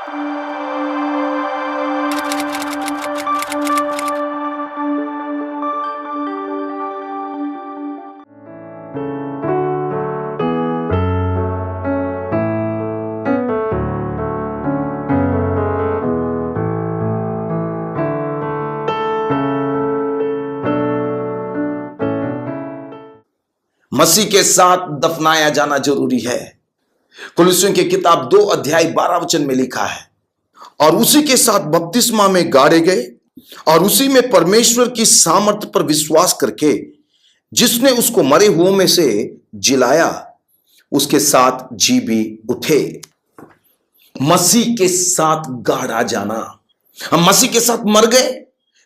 मसीह के साथ दफनाया जाना जरूरी है। कुलुस्सियों की किताब 2 अध्याय 12 वचन में लिखा है, और उसी के साथ बपतिस्मा में गाड़े गए और उसी में परमेश्वर की सामर्थ पर विश्वास करके जिसने उसको मरे हुओं में से जिलाया, उसके साथ जी भी उठे। मसीह के साथ गाड़ा जाना, हम मसीह के साथ मर गए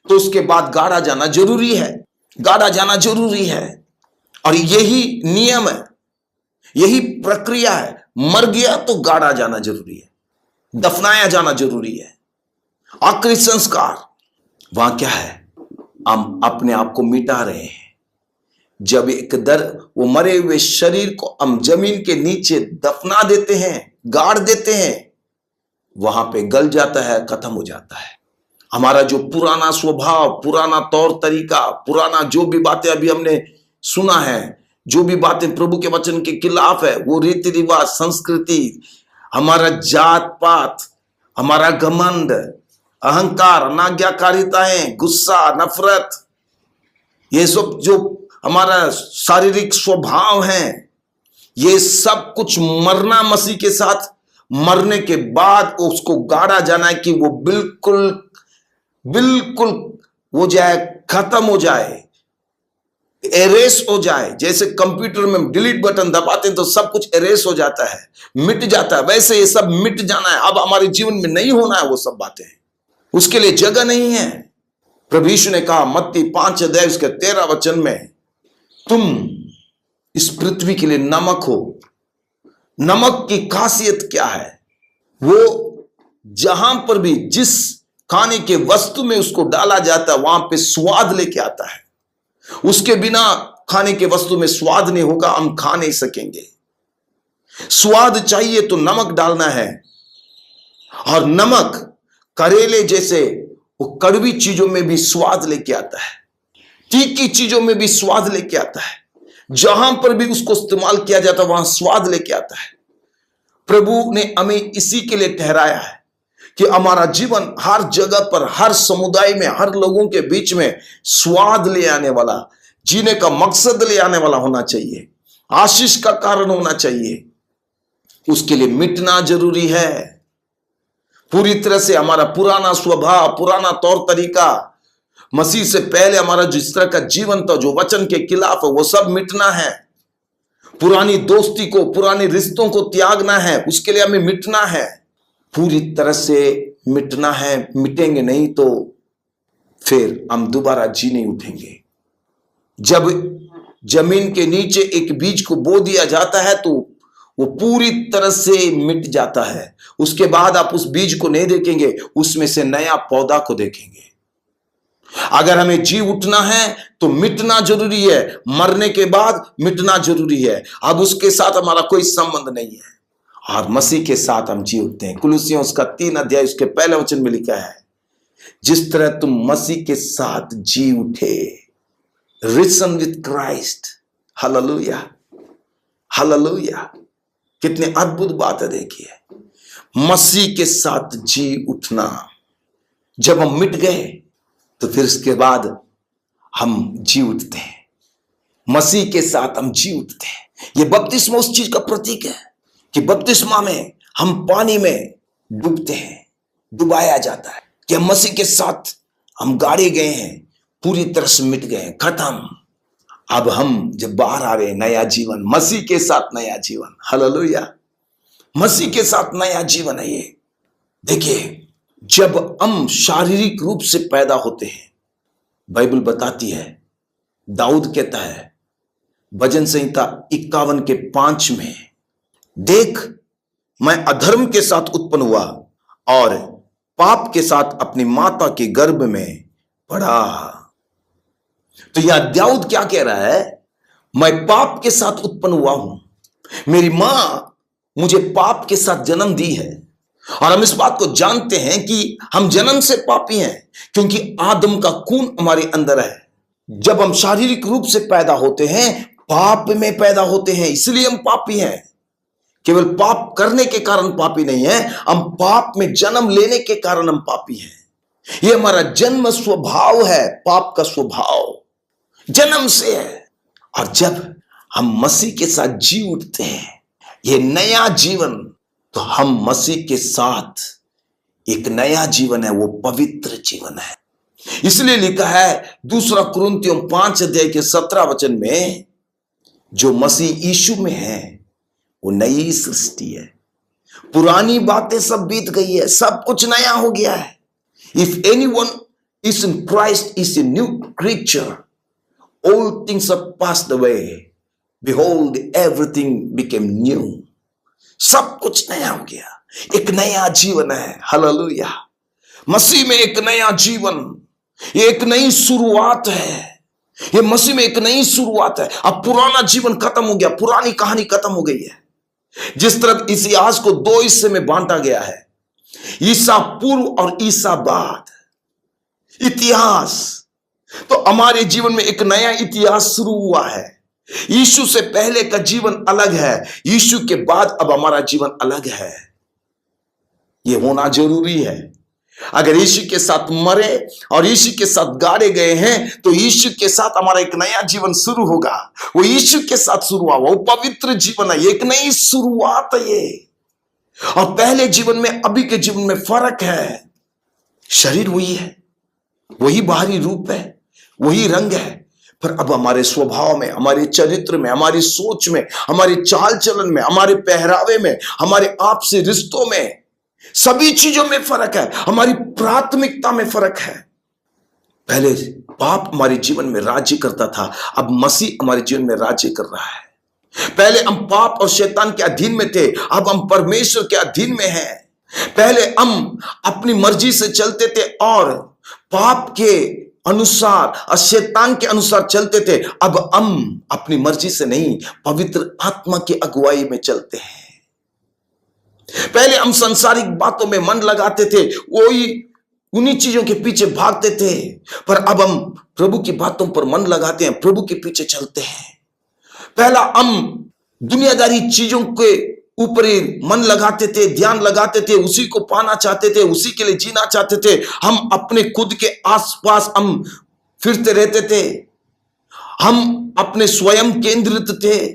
तो उसके बाद गाड़ा जाना जरूरी है। गाड़ा जाना जरूरी है, और यही नियम है, यही प्रक्रिया है। मर गया तो गाड़ा जाना जरूरी है, दफनाया जाना जरूरी है। आखिरी संस्कार वहां क्या है? हम अपने आप को मिटा रहे हैं। जब एक वो मरे हुए शरीर को हम जमीन के नीचे दफना देते हैं, गाड़ देते हैं, वहां पे गल जाता है, खत्म हो जाता है। हमारा जो पुराना स्वभाव, पुराना तौर तरीका, पुराना जो भी बातें अभी हमने सुना है, जो भी बातें प्रभु के वचन के खिलाफ है, वो रीति रिवाज, संस्कृति, हमारा जात पात, हमारा घमंड, अहंकार, अनाज्ञाकारिताएं, गुस्सा, नफरत, ये सब जो हमारा शारीरिक स्वभाव है, ये सब कुछ मरना, मसीह के साथ मरने के बाद उसको गाड़ा जाना है कि वो बिल्कुल बिल्कुल हो जाए, खत्म हो जाए, एरेस हो जाए। जैसे कंप्यूटर में डिलीट बटन दबाते हैं तो सब कुछ एरेस हो जाता है, मिट जाता है, वैसे ये सब मिट जाना है। अब हमारे जीवन में नहीं होना है वो सब बातें, उसके लिए जगह नहीं है। प्रभु यीशु ने कहा मत्ती 5 अध्याय उसके 13 वचन में, तुम इस पृथ्वी के लिए नमक हो। नमक की खासियत क्या है? वो जहां पर भी जिस खाने के वस्तु में उसको डाला जाता है वहां पे स्वाद लेके आता है। उसके बिना खाने के वस्तु में स्वाद नहीं होगा, हम खा नहीं सकेंगे। स्वाद चाहिए तो नमक डालना है, और नमक करेले जैसे वो कड़वी चीजों में भी स्वाद लेके आता है, तीखी चीजों में भी स्वाद लेके आता है। जहां पर भी उसको इस्तेमाल किया जाता है वहां स्वाद लेके आता है। प्रभु ने हमें इसी के लिए ठहराया है कि हमारा जीवन हर जगह पर, हर समुदाय में, हर लोगों के बीच में स्वाद ले आने वाला, जीने का मकसद ले आने वाला होना चाहिए, आशीष का कारण होना चाहिए। उसके लिए मिटना जरूरी है। पूरी तरह से हमारा पुराना स्वभाव, पुराना तौर तरीका, मसीह से पहले हमारा जिस तरह का जीवन था जो वचन के खिलाफ है, वो सब मिटना है। पुरानी दोस्ती को, पुराने रिश्तों को त्यागना है, उसके लिए हमें मिटना है, पूरी तरह से मिटना है। मिटेंगे नहीं तो फिर हम दोबारा जी नहीं उठेंगे। जब जमीन के नीचे एक बीज को बो दिया जाता है तो वो पूरी तरह से मिट जाता है। उसके बाद आप उस बीज को नहीं देखेंगे, उसमें से नया पौधा को देखेंगे। अगर हमें जी उठना है तो मिटना जरूरी है, मरने के बाद मिटना जरूरी है। अब उसके साथ हमारा कोई संबंध नहीं है, और मसीह के साथ हम जी उठते हैं। कुलुस्सियों उसका 3 अध्याय उसके पहले वचन में लिखा है, जिस तरह तुम मसीह के साथ जी उठे, risen with Christ. Hallelujah, hallelujah. कितने अद्भुत बात है। देखिए, मसीह के साथ जी उठना। जब हम मिट गए तो फिर उसके बाद हम जी उठते हैं, मसीह के साथ हम जी उठते हैं। यह बपतिस्मा उस चीज का प्रतीक है कि बपतिस्मा में हम पानी में डूबते हैं, डुबाया जाता है कि हम मसीह के साथ हम गाड़े गए हैं, पूरी तरह से मिट गए हैं, खत्म। अब हम जब बाहर आ रहे, नया जीवन, मसीह के साथ नया जीवन। हालेलुया, मसीह के साथ नया जीवन है ये। देखिए, जब हम शारीरिक रूप से पैदा होते हैं, बाइबल बताती है, दाऊद कहता है भजन संहिता 51 के 5 में, देख मैं अधर्म के साथ उत्पन्न हुआ और पाप के साथ अपनी माता के गर्भ में पड़ा। तो यह दाऊद क्या कह रहा है? मैं पाप के साथ उत्पन्न हुआ हूं, मेरी मां मुझे पाप के साथ जन्म दी है, और हम इस बात को जानते हैं कि हम जन्म से पापी हैं, क्योंकि आदम का खून हमारे अंदर है। जब हम शारीरिक रूप से पैदा होते हैं, पाप में पैदा होते हैं, इसलिए हम पापी हैं। केवल पाप करने के कारण पापी नहीं है, हम पाप में जन्म लेने के कारण हम पापी हैं। यह हमारा जन्म स्वभाव है, पाप का स्वभाव जन्म से है। और जब हम मसीह के साथ जी उठते हैं, यह नया जीवन, तो हम मसीह के साथ एक नया जीवन है, वो पवित्र जीवन है। इसलिए लिखा है 2 कुरिन्थियों 5:17 में, जो मसीह यीशु में है वो नई सृष्टि है, पुरानी बातें सब बीत गई है, सब कुछ नया हो गया है। If anyone is in Christ is a new creature, all things are passed away, behold everything became new. सब कुछ नया हो गया, एक नया जीवन है। हालेलुया। मसीह में एक नया जीवन, ये एक नई शुरुआत है। ये मसीह में एक नई शुरुआत है। अब पुराना जीवन खत्म हो गया, पुरानी कहानी खत्म हो गई है। जिस तरह इतिहास को 2 हिस्से में बांटा गया है, ईसा पूर्व और ईसा बाद। इतिहास, तो हमारे जीवन में एक नया इतिहास शुरू हुआ है। यीशु से पहले का जीवन अलग है, यीशु के बाद अब हमारा जीवन अलग है। यह होना जरूरी है। अगर यीशु के साथ मरे और यीशु के साथ गाड़े गए हैं, तो यीशु के साथ हमारा एक नया जीवन शुरू होगा। वो यीशु के साथ शुरू हुआ, वो पवित्र जीवन है, एक नई शुरुआत है ये। और पहले जीवन में अभी के जीवन में फर्क है। शरीर वही है, वही बाहरी रूप है, वही रंग है, पर अब हमारे स्वभाव में, हमारे चरित्र में, हमारी सोच में, हमारे चाल चलन में, हमारे पहरावे में, हमारे आपसी रिश्तों में, सभी चीजों में फर्क है। हमारी प्राथमिकता में फर्क है। पहले पाप हमारे जीवन में राज्य करता था, अब मसीह हमारे जीवन में राज्य कर रहा है। पहले हम पाप और शैतान के अधीन में थे, अब हम परमेश्वर के अधीन में हैं। पहले हम अपनी मर्जी से चलते थे और पाप के अनुसार और शैतान के अनुसार चलते थे, अब हम अपनी मर्जी से नहीं, पवित्र आत्मा की अगुवाई में चलते हैं। पहले हम सांसारिक बातों में मन लगाते थे, वही उन्हीं चीजों के पीछे भागते थे, पर अब हम प्रभु की बातों पर मन लगाते हैं, प्रभु के पीछे चलते हैं। पहला हम दुनियादारी चीजों के ऊपर ही मन लगाते थे, ध्यान लगाते थे, उसी को पाना चाहते थे, उसी के लिए जीना चाहते थे। हम अपने खुद के आसपास हम फिरते रहते थे, हम अपने स्वयं केंद्रित थे,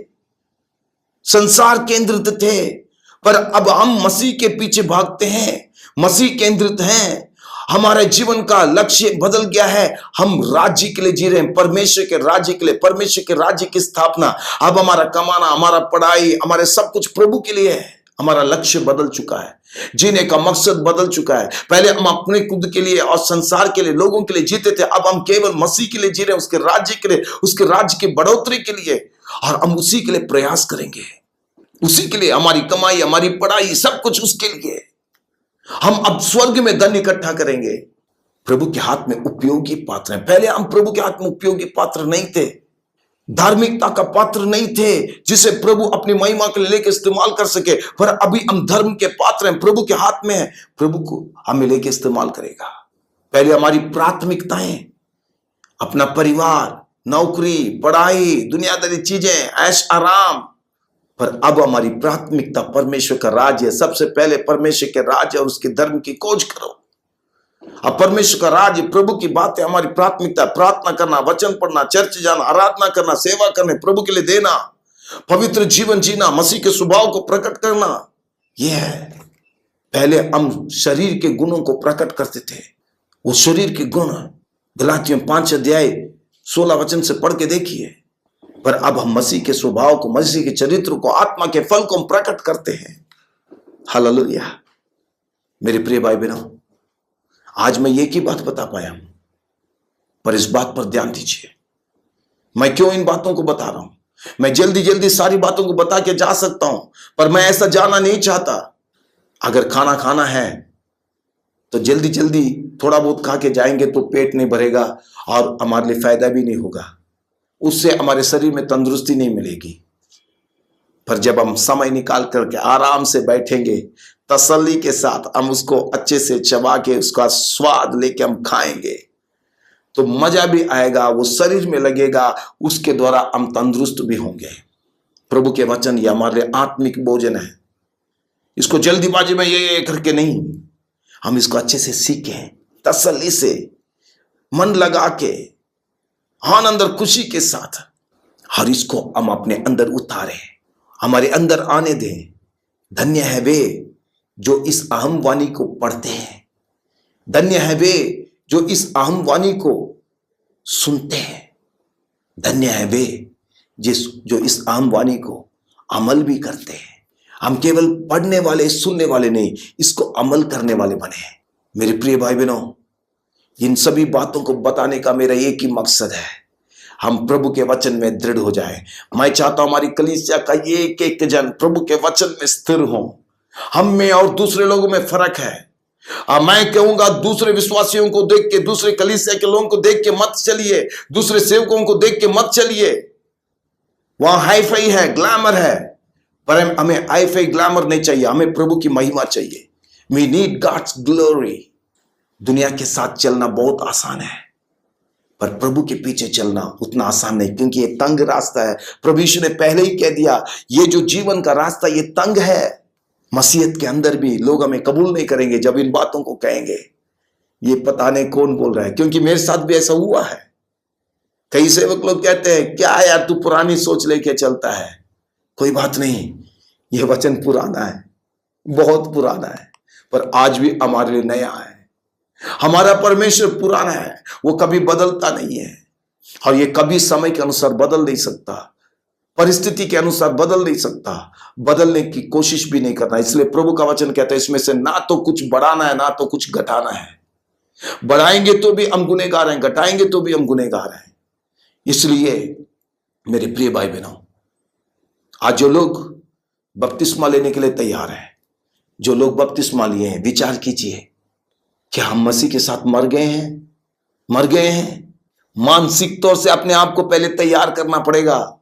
संसार केंद्रित थे। पर अब हम मसीह के पीछे भागते हैं, मसीह केंद्रित हैं। हमारे जीवन का लक्ष्य बदल गया है, हम राज्य के लिए जी रहे हैं, परमेश्वर के राज्य के लिए, परमेश्वर के राज्य की स्थापना। अब हमारा कमाना, हमारा पढ़ाई, हमारे सब कुछ प्रभु के लिए है। हमारा लक्ष्य बदल चुका है, जीने का मकसद बदल चुका है। पहले हम अपने खुद के लिए और संसार के लिए, लोगों के लिए जीते थे, अब हम केवल मसीह के लिए जी रहे हैं, उसके राज्य के लिए, उसके राज्य की बढ़ोतरी के लिए, और हम उसी के लिए प्रयास करेंगे। उसी के लिए हमारी कमाई, हमारी पढ़ाई, सब कुछ उसके लिए। हम अब स्वर्ग में धन इकट्ठा करेंगे। प्रभु के हाथ में उपयोगी पात्र हैं। पहले हम प्रभु के हाथ में उपयोगी पात्र नहीं थे, धार्मिकता का पात्र नहीं थे जिसे प्रभु अपनी महिमा के लिए लेके इस्तेमाल कर सके। पर अभी हम धर्म के पात्र हैं, प्रभु के हाथ में है, प्रभु को हमें लेके इस्तेमाल करेगा। पहले हमारी प्राथमिकताएं अपना परिवार, नौकरी, पढ़ाई, दुनियादारी चीजें, ऐश आराम, पर अब हमारी प्राथमिकता परमेश्वर का राज्य है। सबसे पहले परमेश्वर के राज्य और उसके धर्म की खोज करो। अब परमेश्वर का राज्य, प्रभु की बातें हमारी प्राथमिकता। प्रार्थना करना, वचन पढ़ना, चर्च जाना, आराधना करना, सेवा करने, प्रभु के लिए देना, पवित्र जीवन जीना, मसीह के स्वभाव को प्रकट करना, यह है। पहले हम शरीर के गुणों को प्रकट करते थे, वो शरीर के गुण गलातियों 5:16 से पढ़ के देखिए। पर अब हम मसीह के स्वभाव को, मसीह के चरित्र को, आत्मा के फल को हम प्रकट करते हैं। हालेलुया। मेरे प्रिय भाई बहनों, आज मैं एक ही बात बता पाया हूं, पर इस बात पर ध्यान दीजिए। मैं क्यों इन बातों को बता रहा हूं? मैं जल्दी जल्दी सारी बातों को बता के जा सकता हूं, पर मैं ऐसा जाना नहीं चाहता। अगर खाना खाना है तो जल्दी जल्दी थोड़ा बहुत खा के जाएंगे तो पेट नहीं भरेगा और हमारे लिए फायदा भी नहीं होगा, उससे हमारे शरीर में तंदुरुस्ती नहीं मिलेगी। पर जब हम समय निकाल करके आराम से बैठेंगे तसल्ली के साथ हम उसको अच्छे से चबा के उसका स्वाद लेके हम खाएंगे तो मजा भी आएगा, वो शरीर में लगेगा, उसके द्वारा हम तंदुरुस्त भी होंगे। प्रभु के वचन ये हमारे लिए आत्मिक भोजन है। इसको जल्दीबाजी में ये करके नहीं, हम इसको अच्छे से सीखें, तसल्ली से, मन लगा के, अंदर खुशी के साथ, हर इसको हम अपने अंदर उतारें, हमारे अंदर आने दें। धन्य है वे जो इस अहम वाणी को पढ़ते हैं, धन्य है वे जो इस अहम वाणी को सुनते हैं, धन्य है वे जो इस अहम वाणी को अमल भी करते हैं। हम केवल पढ़ने वाले, सुनने वाले नहीं, इसको अमल करने वाले बने हैं। मेरे प्रिय भाई बहनों, इन सभी बातों को बताने का मेरा एक ही मकसद है, हम प्रभु के वचन में दृढ़ हो जाए। मैं चाहता हूं हमारी कलीसिया का एक एक जन प्रभु के वचन में स्थिर हो। हम में और दूसरे लोगों में फर्क है। मैं कहूंगा दूसरे विश्वासियों को देख के, दूसरे कलीसिया के लोगों को देख के मत चलिए, दूसरे सेवकों को देख के मत चलिए। वहां हाई फाई है, ग्लैमर है, पर हमें हाई फाई ग्लैमर नहीं चाहिए, हमें प्रभु की महिमा चाहिए। We need God's glory. दुनिया के साथ चलना बहुत आसान है, पर प्रभु के पीछे चलना उतना आसान नहीं, क्योंकि ये तंग रास्ता है। प्रभु यीशु ने पहले ही कह दिया, ये जो जीवन का रास्ता ये तंग है। मसीहत के अंदर भी लोग हमें कबूल नहीं करेंगे जब इन बातों को कहेंगे। ये पता नहीं कौन बोल रहा है, क्योंकि मेरे साथ भी ऐसा हुआ है। कई सेवक लोग कहते हैं, क्या यार तू पुरानी सोच लेके चलता है। कोई बात नहीं, ये वचन पुराना है, बहुत पुराना है, पर आज भी हमारे लिए नया है। हमारा परमेश्वर पुराना है, वो कभी बदलता नहीं है, और ये कभी समय के अनुसार बदल नहीं सकता, परिस्थिति के अनुसार बदल नहीं सकता, बदलने की कोशिश भी नहीं करना। इसलिए प्रभु का वचन कहता है, इसमें से ना तो कुछ बढ़ाना है ना तो कुछ घटाना है। बढ़ाएंगे तो भी हम गुनहगार हैं, घटाएंगे तो भी हम गुनहगार हैं। इसलिए मेरे प्रिय भाई बहनों, आज जो लोग बपतिस्मा लेने के लिए तैयार हैं, जो लोग बपतिस्मा लिए हैं, विचार कीजिए, क्या हम मसीह के साथ मर गए हैं? मर गए हैं। मानसिक तौर से अपने आप को पहले तैयार करना पड़ेगा।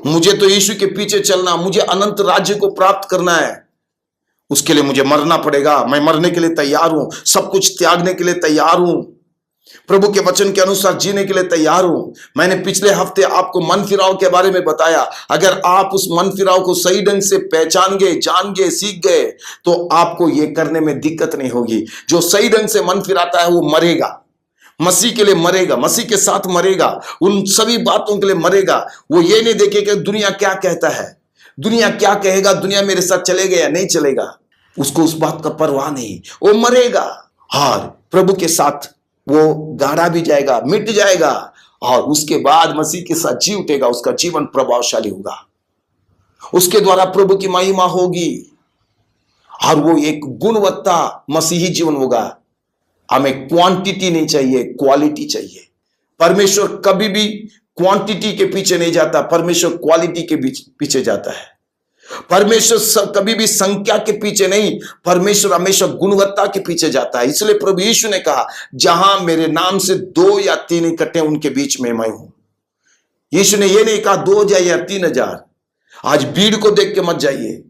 मुझे तो यीशु के पीछे चलना, मुझे अनंत राज्य को प्राप्त करना है, उसके लिए मुझे मरना पड़ेगा। मैं मरने के लिए तैयार हूं, सब कुछ त्यागने के लिए तैयार हूं, प्रभु के वचन के अनुसार जीने के लिए तैयार हूं। मैंने पिछले हफ्ते आपको मन फिराव के बारे में बताया। अगर आप उस मन फिराव को सही ढंग से पहचान गए, जान गए, सीख गए, तो आपको यह करने में दिक्कत नहीं होगी। जो सही ढंग से मन फिराता है वो मरेगा, मसीह के लिए मरेगा, मसीह के साथ मरेगा, उन सभी बातों के लिए मरेगा। वो ये नहीं देखेगा दुनिया क्या कहता है, दुनिया क्या कहेगा, दुनिया मेरे साथ चलेगा या नहीं चलेगा, उसको उस बात का परवाह नहीं। वो मरेगा और प्रभु के साथ वो गाड़ा भी जाएगा, मिट जाएगा, और उसके बाद मसीह के साथ जी उठेगा। उसका जीवन प्रभावशाली होगा, उसके द्वारा प्रभु की महिमा होगी, और वो एक गुणवत्ता मसीही जीवन होगा। हमें क्वांटिटी नहीं चाहिए, क्वालिटी चाहिए। परमेश्वर कभी भी क्वांटिटी के पीछे नहीं जाता, परमेश्वर क्वालिटी के पीछे जाता है। परमेश्वर कभी भी संख्या के पीछे नहीं, परमेश्वर हमेशा गुणवत्ता के पीछे जाता है। इसलिए प्रभु यीशु ने कहा, जहां मेरे नाम से 2 या 3 इकट्ठे उनके बीच में मैं हूं। यीशु ने यह नहीं कहा 2000 या 3000। आज भीड़ को देख के मत जाइए,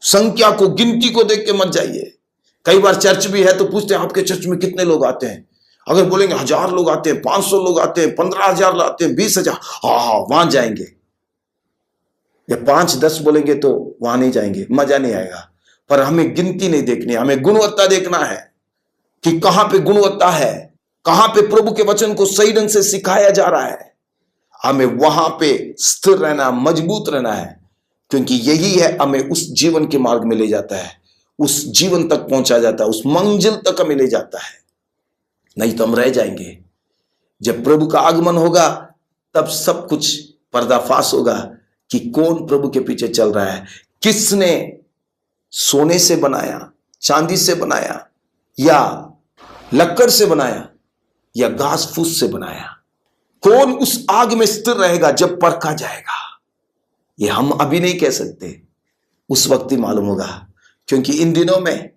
संख्या को, गिनती को देख के मत जाइए। कई बार चर्च भी है तो पूछते हैं आपके चर्च में कितने लोग आते हैं। अगर बोलेंगे 1000 लोग आते हैं, 500 लोग आते हैं, 15,000 आते हैं, 20,000, हाँ वहां जाएंगे। या 5-10 बोलेंगे तो वहां नहीं जाएंगे, मजा नहीं आएगा। पर हमें गिनती नहीं देखनी, हमें गुणवत्ता देखना है कि कहां पे गुणवत्ता है, कहां पे प्रभु के वचन को सही ढंग से सिखाया जा रहा है। हमें वहां पे स्थिर रहना, मजबूत रहना है, क्योंकि यही है हमें उस जीवन के मार्ग में ले जाता है, उस जीवन तक पहुंचा जाता है, उस मंजिल तक हमें ले जाता है। नहीं तो हम रह जाएंगे। जब प्रभु का आगमन होगा तब सब कुछ पर्दाफाश होगा कि कौन प्रभु के पीछे चल रहा है, किसने सोने से बनाया, चांदी से बनाया, या लक्कड़ से बनाया, या घास फूस से बनाया। कौन उस आग में स्थिर रहेगा जब परखा जाएगा, ये हम अभी नहीं कह सकते, उस वक्त ही मालूम होगा। क्योंकि इन दिनों में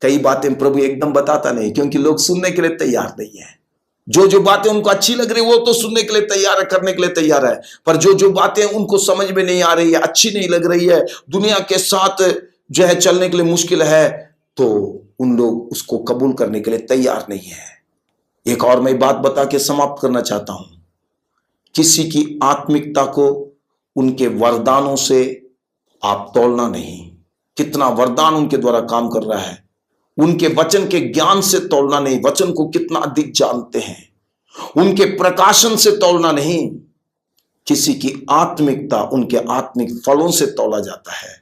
कई बातें प्रभु एकदम बताता नहीं, क्योंकि लोग सुनने के लिए तैयार नहीं है। जो बातें उनको अच्छी लग रही वो तो सुनने के लिए तैयार है, करने के लिए तैयार है, पर जो बातें उनको समझ में नहीं आ रही है, अच्छी नहीं लग रही है, दुनिया के साथ जो है चलने के लिए मुश्किल है, तो उन लोग उसको कबूल करने के लिए तैयार नहीं है। एक और मैं बात बता के समाप्त करना चाहता हूं, किसी की आत्मिकता को उनके वरदानों से आप तोलना नहीं। कितना वरदान उनके द्वारा काम कर रहा है, उनके वचन के ज्ञान से तोलना नहीं। वचन को कितना अधिक जानते हैं, उनके प्रकाशन से तोलना नहीं। किसी की आत्मिकता उनके आत्मिक फलों से तोला जाता है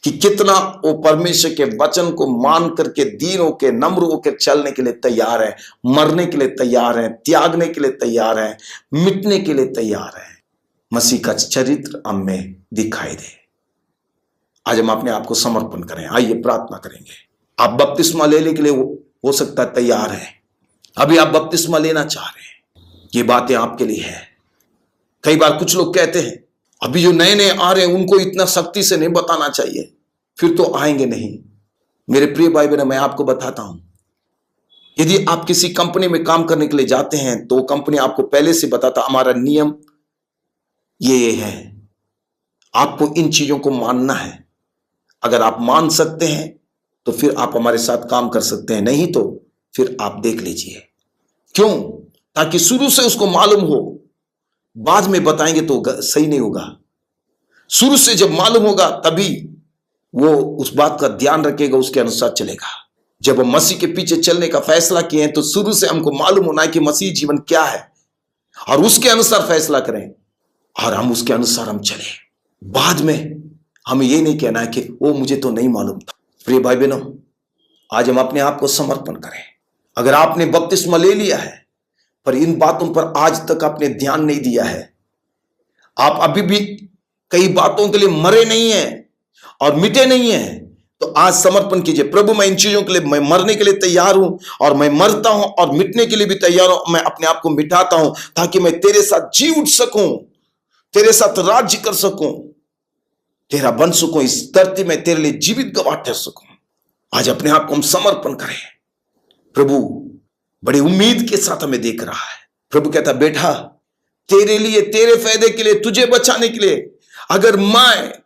कि कितना वो परमेश्वर के वचन को मान करके दीन होकर नम्र होकर चलने के लिए तैयार है, मरने के लिए तैयार है, त्यागने के लिए तैयार है, मिटने के लिए तैयार है। मसीह का चरित्र हम में दिखाई दे। आज हम अपने आप को समर्पण करें। आइए प्रार्थना करेंगे। आप बपतिस्मा लेने के लिए हो सकता है तैयार है, अभी आप बपतिस्मा लेना चाह रहे हैं, ये बातें आपके लिए है। कई बार कुछ लोग कहते हैं अभी जो नए नए आ रहे हैं उनको इतना सख्ती से नहीं बताना चाहिए, फिर तो आएंगे नहीं। मेरे प्रिय भाई बहन, मैं आपको बताता हूं, यदि आप किसी कंपनी में काम करने के लिए जाते हैं तो कंपनी आपको पहले से बताता हमारा नियम ये है, आपको इन चीजों को मानना है। अगर आप मान सकते हैं तो फिर आप हमारे साथ काम कर सकते हैं, नहीं तो फिर आप देख लीजिए। क्यों? ताकि शुरू से उसको मालूम हो, बाद में बताएंगे तो सही नहीं होगा। शुरू से जब मालूम होगा तभी वो उस बात का ध्यान रखेगा, उसके अनुसार चलेगा। जब हम मसीह के पीछे चलने का फैसला किए हैं तो शुरू से हमको मालूम होना है कि मसीह जीवन क्या है, और उसके अनुसार फैसला करें और हम उसके अनुसार हम चले। बाद में हमें ये नहीं कहना है कि वो मुझे तो नहीं मालूम था। प्रिय भाई बहनों, आज हम अपने आप को समर्पण करें। अगर आपने बपतिस्मा ले लिया है पर इन बातों पर आज तक आपने ध्यान नहीं दिया है, आप अभी भी कई बातों के लिए मरे नहीं हैं और मिटे नहीं हैं, तो आज समर्पण कीजिए। प्रभु, मैं इन चीजों के लिए, मैं मरने के लिए तैयार हूं और मैं मरता हूं और मिटने के लिए भी तैयार हूं। मैं अपने आप को मिटाता हूं ताकि मैं तेरे साथ जी उठ सकूं, तेरे साथ राज्य कर सकूं, तेरा बन सकूं, इस धरती में तेरे लिए जीवित गवाह ठहर सकूं। आज अपने आप को हम समर्पण करें। प्रभु बड़ी उम्मीद के साथ हमें देख रहा है। प्रभु कहता, बेटा तेरे लिए, तेरे फायदे के लिए, तुझे बचाने के लिए अगर मैं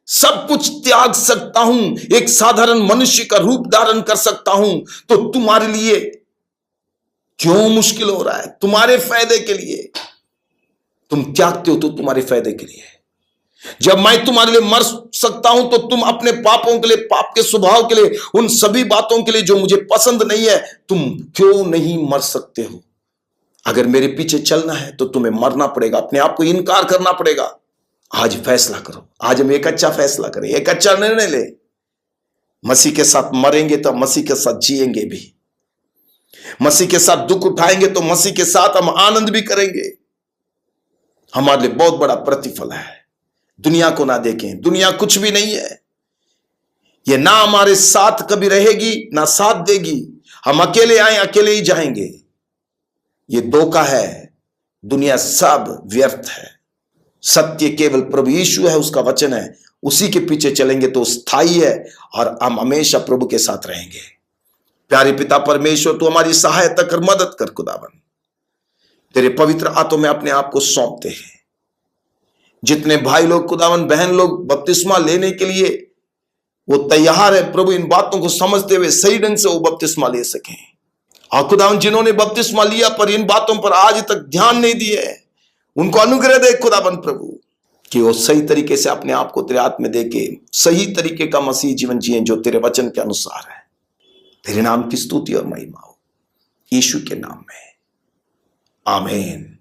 सब कुछ त्याग सकता हूं, एक साधारण मनुष्य का रूप धारण कर सकता हूं, तो तुम्हारे लिए क्यों मुश्किल हो रहा है? तुम्हारे फायदे के लिए तुम त्यागते हो, तो तुम्हारे फायदे के लिए। जब मैं तुम्हारे लिए मर सकता हूं तो तुम अपने पापों के लिए, पाप के स्वभाव के लिए, उन सभी बातों के लिए जो मुझे पसंद नहीं है, तुम क्यों नहीं मर सकते हो? अगर मेरे पीछे चलना है तो तुम्हें मरना पड़ेगा, अपने आप को इनकार करना पड़ेगा। आज फैसला करो। आज हम एक अच्छा फैसला करें, एक अच्छा निर्णय ले। मसीह के साथ मरेंगे तो मसीह के साथ जिएंगे भी। मसीह के साथ दुख उठाएंगे तो मसीह के साथ हम आनंद भी करेंगे। हमारे लिए बहुत बड़ा प्रतिफल है। दुनिया को ना देखें, दुनिया कुछ भी नहीं है। ये ना हमारे साथ कभी रहेगी ना साथ देगी। हम अकेले आए, अकेले ही जाएंगे। ये धोखा है। दुनिया सब व्यर्थ है। सत्य केवल प्रभु यीशु है, उसका वचन है, उसी के पीछे चलेंगे तो स्थायी है और हम हमेशा प्रभु के साथ रहेंगे। प्यारे पिता परमेश्वर, तू हमारी सहायता कर, मदद कर खुदावन। तेरे पवित्र हाथों में अपने आप को सौंपते हैं। जितने भाई लोग, खुदावन बहन लोग बपतिस्मा लेने के लिए वो तैयार है, प्रभु इन बातों को समझते हुए सही ढंग से वो बपतिस्मा ले सकें। और खुदावन जिन्होंने बपतिस्मा लिया पर इन बातों पर आज तक ध्यान नहीं दिए, उनको अनुग्रह दे खुदावन प्रभु, कि वो सही तरीके से अपने आप को तेरे हाथ में देके सही तरीके का मसीह जीवन जिए जो तेरे वचन के अनुसार है। तेरे नाम की स्तुति और महिमा हो, यीशु के नाम में, आमीन।